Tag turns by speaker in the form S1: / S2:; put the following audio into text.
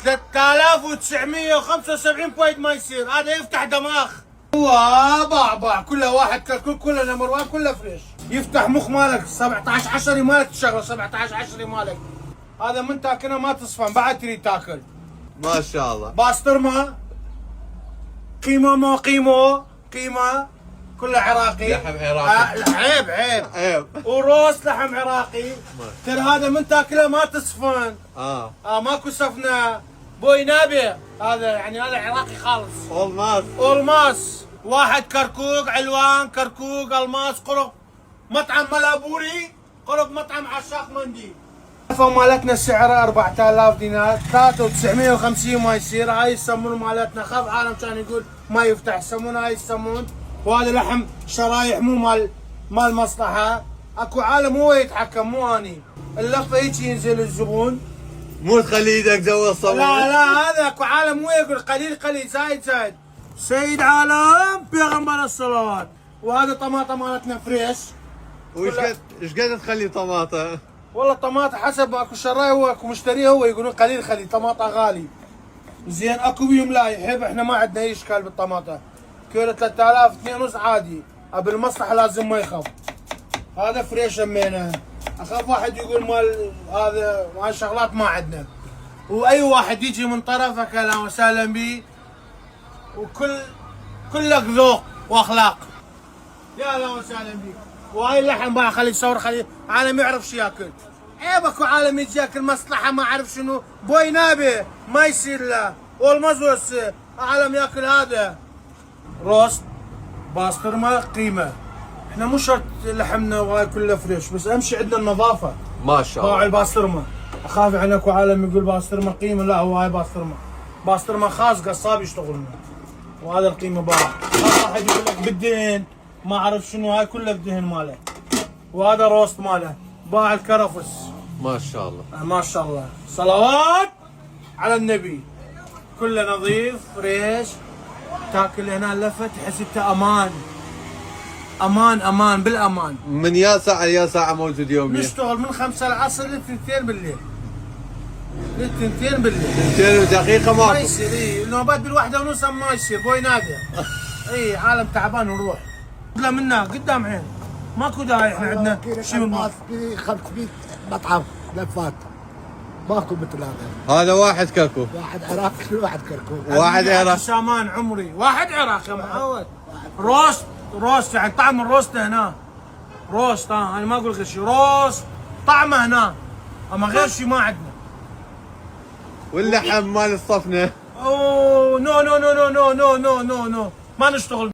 S1: 3975 بوينت ما يصير، هذا يفتح دماغ. هو باع كله واحد كركوك، كله نمر 1، كله فريش. يفتح مخ مالك 17 10 مالك تشغله 17 10 مالك. هذا من تاكله ما تصفن بعد تريد تاكل.
S2: ما شاء الله.
S1: باسترما قيمه ما قيمه كله عراقي.
S2: لحم عراقي.
S1: عيب وروس لحم عراقي. ترى هذا من تاكله ما تصفن. ماكو سفنه بوي نابي. هذا يعني هذا عراقي خالص. اولماس واحد كركوك علوان كركوك الماس قرب مطعم ملابوري قرب مطعم عشاق مندي. مالتنا سعره 4000 دينار 3950 ما يصير. هاي السمون مالتنا خاف عالم كان يقول ما يفتح سمون. هاي السمون وهذا لحم شرايح مو مال مصلحه. اكو عالم هو يتحكم مو اني. اللفه هيك ينزل الزبون
S2: مو تخلي ايدك جوا الصمون.
S1: لا هذا اكو عالم مو يقول قليل زايد. سيد عالم بيغمبر الصلوات. وهذا طماطم مالتنا فريش.
S2: ايش قد تخلي طماطه؟
S1: والله طماطه حسب ما اكو شراي هو اكو مشتري هو يقولون قليل خلي طماطه غالي. زين اكو بيهم لا يحب. احنا ما عندنا اي اشكال بالطماطه. كيلو 3000 2.5 عادي. بالمصلحه لازم ما يخاف. هذا فريش همينه. اخاف واحد يقول مال هذا مال شغلات ما عندنا. واي واحد يجي من طرفك اهلا وسهلا به. كلك ذوق واخلاق. يا اهلا وسهلا بك. وهاي اللحم بقى خلي يصور خلي عالم يعرف شو ياكل. عيب اكو عالم يجي ياكل مصلحه ما اعرف شنو بوي نابي ما يصير له. والمزوس عالم ياكل هذا روست باسترما قيمه. احنا مو شرط لحمنا وهاي كله فريش بس امشي عندنا النظافه.
S2: ما شاء الله.
S1: باع الباسترما. اخاف يعني اكو عالم يقول باسترما قيمه. لا هو هاي باسترما خاص قصاب يشتغلنا. وهذا القيمه باع. واحد يقول لك بالدهن ما اعرف شنو هاي كله بدهن ماله. وهذا روست ماله باع الكرفس.
S2: ما شاء الله.
S1: ما شاء الله. صلوات على النبي. كله نظيف فريش. تاكل هنا لفه تحس انت امان بالامان.
S2: من يا ساعه ليا ساعه موجود يوميا.
S1: نشتغل من 5 العصر للثنتين بالليل. 2
S2: دقيقه
S1: ما يصير. النوبات بالواحدة ونص ما يصير بوي نادر. عالم تعبان ونروح. لا منا قدام عين ماكو داعي. احنا عندنا شيء من
S3: 500 مطعم لفات ماكو مثل هذا.
S2: هذا واحد كركوك.
S3: واحد عراقي واحد كركوك.
S2: واحد عراقي.
S1: سامان عمري. واحد عراقي يا محمد. روست يعني طعم الروست هنا. روست انا ما اقول غير شيء. روست طعمه هنا اما غير شيء ما عندنا.
S2: واللحم مال الصفنه.
S1: اوه نو ما نشتغل